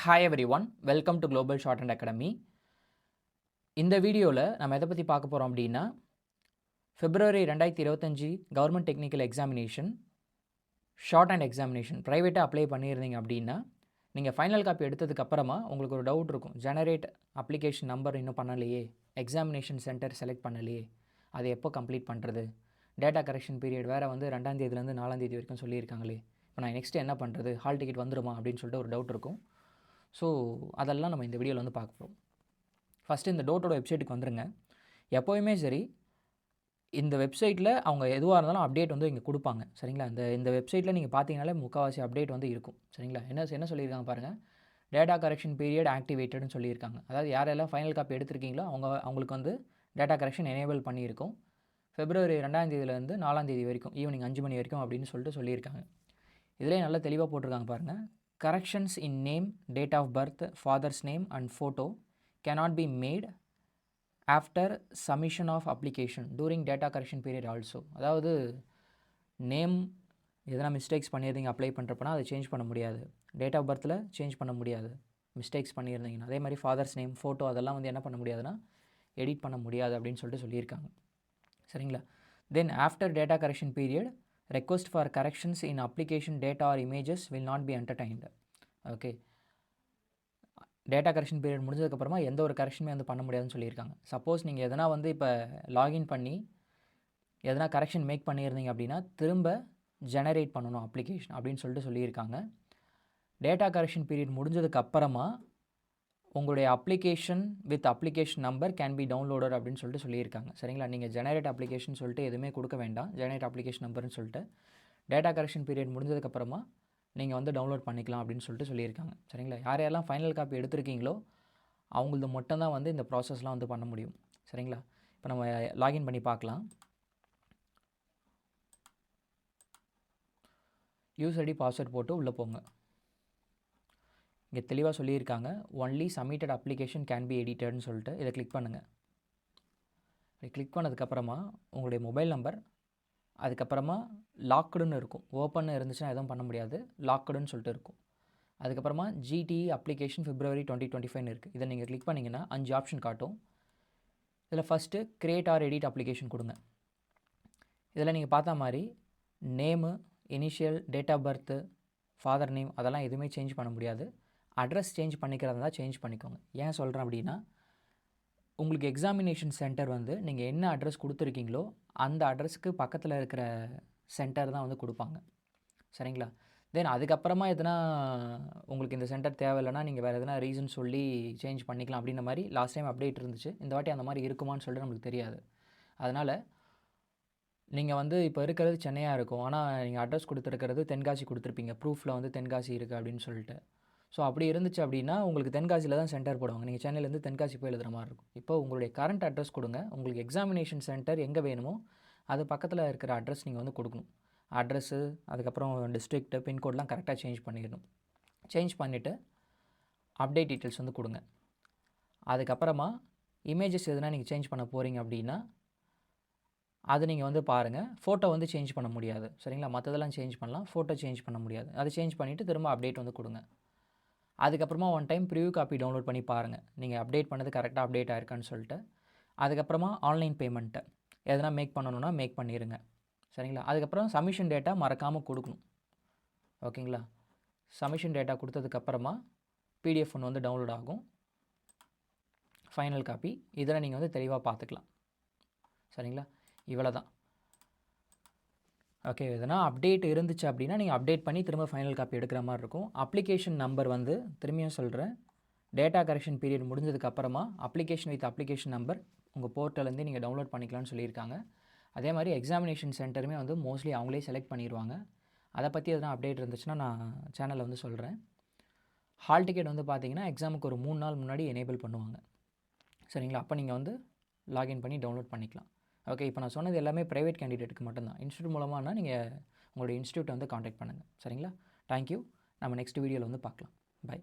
Hi every one, welcome to global short and academy. இந்த வீடியோவில் நம்ம எதை பற்றி பார்க்க போகிறோம் அப்படின்னா, February 2025 government technical examination shorthand examination ப்ரைவேட்டாக அப்ளை பண்ணியிருந்தீங்க அப்படின்னா, நீங்கள் ஃபைனல் காப்பி எடுத்ததுக்கு அப்புறமா உங்களுக்கு ஒரு டவுட் இருக்கும். ஜெனரேட் அப்ளிகேஷன் நம்பர் இன்னும் பண்ணலையே, எக்ஸாமினேஷன் சென்டர் செலக்ட் பண்ணலையே, அது எப்போ கம்ப்ளீட் பண்ணுறது, டேட்டா கரெக்ஷன் பீரியட் வேறு வந்து 2ஆம் தேதியிலேருந்து 4ஆம் தேதி வரைக்கும் சொல்லியிருக்காங்களே, இப்போ நான் நெக்ஸ்ட்டு என்ன பண்ணுறது, ஹால் டிக்கெட் வந்துடுமா அப்படின்னு சொல்லிட்டு ஒரு டவுட் இருக்கும். ஸோ அதெல்லாம் நம்ம இந்த வீடியோவில் வந்து பார்க்க போகிறோம். ஃபஸ்ட்டு இந்த டோட்டோட வெப்சைட்டுக்கு வந்துடுங்க. எப்போயுமே சரி, இந்த வெப்சைட்டில் அவங்க எதுவாக இருந்தாலும் அப்டேட் வந்து இங்கே கொடுப்பாங்க. சரிங்களா? இந்த வெப்சைட்டில் நீங்கள் பார்த்தீங்கனாலே முக்கால்வாசி அப்டேட் வந்து இருக்கும். சரிங்களா? என்ன சொல்லியிருக்காங்க பாருங்கள், டேட்டா கரெக்ஷன் பீரியட் ஆக்டிவேட்டட்னு சொல்லியிருக்காங்க. அதாவது யாரெல்லாம் ஃபைனல் காப்பி எடுத்திருக்கீங்களோ அவங்களுக்கு வந்து டேட்டா கரெக்ஷன் எனேபிள் பண்ணியிருக்கோம். February 2ஆம் தேதியிலேருந்து 4ஆம் தேதி வரைக்கும் ஈவினிங் 5 மணி வரைக்கும் அப்படின்னு சொல்லிட்டு சொல்லியிருக்காங்க. இதிலே நல்லா தெளிவாக போட்டிருக்காங்க பாருங்கள். Corrections in name, date of birth, father's name and photo cannot be made after submission of application during data correction period also. அதாவது நேம் எதனா மிஸ்டேக்ஸ் பண்ணியிருந்தீங்க அப்ளை பண்ணுறப்பனா அதை சேஞ்ச் பண்ண முடியாது. டேட் ஆஃப் பர்த்தில் சேஞ்ச் பண்ண முடியாது மிஸ்டேக்ஸ் பண்ணியிருந்தீங்கன்னா. அதே மாதிரி ஃபாதர்ஸ் நேம், ஃபோட்டோ அதெல்லாம் வந்து என்ன பண்ண முடியாதுன்னா எடிட் பண்ண முடியாது அப்படின்னு சொல்லிட்டு சொல்லியிருக்காங்க. சரிங்களா? Then after data correction period, request for corrections in application data or images will not be entertained. Okay, data correction period முடிஞ்சதுக்கப்புறமா எந்த ஒரு கரெக்ஷனுமே வந்து பண்ண முடியாதுன்னு சொல்லியிருக்காங்க. சப்போஸ் நீங்கள் எதனா வந்து இப்போ லாகின் பண்ணி எதனா கரெக்ஷன் மேக் பண்ணியிருந்தீங்க அப்படின்னா திரும்ப ஜெனரேட் பண்ணணும் அப்ளிகேஷன் அப்படின்னு சொல்லிட்டு சொல்லியிருக்காங்க. டேட்டா கரெக்ஷன் பீரியட் முடிஞ்சதுக்கப்புறமா உங்களுடைய application with application number can be downloader அப்படின்னு சொல்லிட்டு சொல்லியிருக்காங்க. சரிங்களா? நீங்கள் ஜெனரேட் அப்ளிகேஷன் சொல்லிட்டு எதுவுமே கொடுக்க வேண்டாம். ஜெனரேட் அப்ளிகேஷன் நம்பர்னு சொல்லிட்டு டேட்டா கரெக்ஷன் பீரியட் முடிஞ்சதுக்கப்புறமா நீங்கள் வந்து டவுன்லோட் பண்ணிக்கலாம் அப்படின்னு சொல்லிட்டு சொல்லியிருக்காங்க. சரிங்களா? யாரெல்லாம் ஃபைனல் காப்பி எடுத்திருக்கீங்களோ அவங்களது மட்டும்தான் வந்து இந்த ப்ராசஸ்லாம் வந்து பண்ண முடியும். சரிங்களா? இப்போ நம்ம லாகின் பண்ணி பார்க்கலாம். யூசர் ஐடி பாஸ்வேர்ட் போட்டு உள்ளே போங்க. இங்கே தெளிவாக சொல்லியிருக்காங்க, only submitted application can be எடிட்டட்னு சொல்லிட்டு இதை கிளிக் பண்ணுங்கள். இதை கிளிக் பண்ணதுக்கப்புறமா உங்களுடைய மொபைல் நம்பர், அதுக்கப்புறமா லாக்டுன்னு இருக்கும். ஓப்பன் இருந்துச்சுன்னா எதுவும் பண்ண முடியாது, லாக்டுன்னு சொல்லிட்டு இருக்கும். அதுக்கப்புறமா GTE அப்ளிகேஷன் February 2025 இருக்குது. இதை நீங்கள் கிளிக் பண்ணிங்கன்னா 5 ஆப்ஷன் காட்டும். இதில் first create or edit application கொடுங்க. இதில் நீங்கள் பார்த்தா மாதிரி name, initial, date of birth, father name அதெல்லாம் எதுவுமே சேஞ்ச் பண்ண முடியாது. அட்ரஸ் சேஞ்ச் பண்ணிக்கிறதா சேஞ்ச் பண்ணிக்கோங்க. ஏன் சொல்கிறேன் அப்படின்னா, உங்களுக்கு எக்ஸாமினேஷன் சென்டர் வந்து நீங்கள் என்ன அட்ரஸ் கொடுத்துருக்கீங்களோ அந்த அட்ரஸுக்கு பக்கத்தில் இருக்கிற சென்டர் தான் வந்து கொடுப்பாங்க. சரிங்களா? தென் அதுக்கப்புறமா எதுனா உங்களுக்கு இந்த சென்டர் தேவையில்லைன்னா நீங்கள் வேறு எதனா ரீசன் சொல்லி சேஞ்ச் பண்ணிக்கலாம் அப்படின்ற மாதிரி லாஸ்ட் டைம் அப்டேட் இருந்துச்சு. இந்த வாட்டி அந்த மாதிரி இருக்குமான்னு சொல்லிட்டு நம்மளுக்கு தெரியாது. அதனால் நீங்கள் வந்து இப்போ இருக்கிறது சென்னையாக இருக்கும், ஆனால் நீங்கள் அட்ரஸ் கொடுத்துருக்கிறது தென்காசி கொடுத்துருப்பீங்க. ப்ரூஃபில் வந்து தென்காசி இருக்குது அப்படின்னு சொல்லிட்டு. ஸோ அப்படி இருந்துச்சு அப்படின்னா உங்களுக்கு தென்காசியில் தான் சென்டர் போடுவாங்க. நீங்கள் சென்னையிலேருந்து தென்காசி போய் எழுதுகிற மாதிரி இருக்கும். இப்போ உங்களுடைய கரண்ட் அட்ரஸ் கொடுங்க. உங்களுக்கு எக்ஸாமினேஷன் சென்டர் எங்கே வேணுமோ அது பக்கத்தில் இருக்கிற அட்ரஸ் நீங்கள் வந்து கொடுக்கணும். அட்ரஸ்ஸு, அதுக்கப்புறம் டிஸ்ட்ரிக்ட்டு, பின்கோட்லாம் கரெக்டாக சேஞ்ச் பண்ணிடணும். சேஞ்ச் பண்ணிவிட்டு அப்டேட் டீட்டெயில்ஸ் வந்து கொடுங்க. அதுக்கப்புறமா இமேஜஸ் எதுனா நீங்கள் சேஞ்ச் பண்ண போகிறீங்க அப்படின்னா அது நீங்கள் வந்து பாருங்கள். ஃபோட்டோ வந்து சேஞ்ச் பண்ண முடியாது. சரிங்களா? மற்றதெல்லாம் சேஞ்ச் பண்ணலாம், ஃபோட்டோ சேஞ்ச் பண்ண முடியாது. அதை சேஞ்ச் பண்ணிவிட்டு திரும்ப அப்டேட் வந்து கொடுங்க. அதுக்கப்புறமா one time preview copy download பண்ணி பாருங்கள், நீங்கள் அப்டேட் பண்ணது கரெக்டாக அப்டேட் ஆயிருக்கான்னு சொல்லிட்டு. அதுக்கப்புறமா ஆன்லைன் பேமெண்ட்டு எதனா மேக் பண்ணணுன்னா மேக் பண்ணிடுங்க. சரிங்களா? அதுக்கப்புறம் சப்மிஷன் டேட்டா மறக்காமல் கொடுக்கணும். ஓகேங்களா? சப்மிஷன் டேட்டா கொடுத்ததுக்கப்புறமா PDF ஒன்று வந்து டவுன்லோட் ஆகும், ஃபைனல் காப்பி. இதில் நீங்கள் வந்து தெளிவாக பார்த்துக்கலாம். சரிங்களா? இவ்வளோ தான். ஓகே, எதனா அப்டேட் இருந்துச்சு அப்படின்னா நீங்கள் அப்டேட் பண்ணி திரும்ப ஃபைனல் காப்பி எடுக்கிற மாதிரி இருக்கும். அப்ளிகேஷன் நம்பர் வந்து திரும்பியும் சொல்கிறேன், டேட்டா கரெக்ஷன் பீரியட் முடிஞ்சதுக்கப்புறமா அப்ளிகேஷன் வித் அப்ளிகேஷன் நம்பர் உங்கள் போர்ட்டலேருந்து நீங்கள் டவுன்லோட் பண்ணிக்கலாம்னு சொல்லியிருக்காங்க. அதே மாதிரி எக்ஸாமினேஷன் சென்டருமே வந்து மோஸ்ட்லி அவங்களே செலக்ட் பண்ணிடுவாங்க. அதை பற்றி எதனா அப்டேட் இருந்துச்சுன்னா நான் சேனலில் வந்து சொல்கிறேன். ஹால் டிக்கெட் வந்து பார்த்தீங்கன்னா எக்ஸாமுக்கு ஒரு 3 நாள் முன்னாடி எனேபிள் பண்ணுவாங்க. சரிங்களா? அப்போ நீங்கள் வந்து லாகின் பண்ணி டவுன்லோட் பண்ணிக்கலாம். ஓகே, இப்போ நான் சொன்னது எல்லாமே ப்ரைவேட் கேண்டிடேட்டுக்கு மட்டும்தான். இன்ஸ்டியூட் மூலமானா நீங்கள் உங்களுடைய இன்ஸ்டியூட்டை வந்து காண்டாக்ட் பண்ணுங்கள். சரிங்களா? தேங்க்யூ. நம்ம நெக்ஸ்ட் வீடியோவில் வந்து பார்க்கலாம். பை.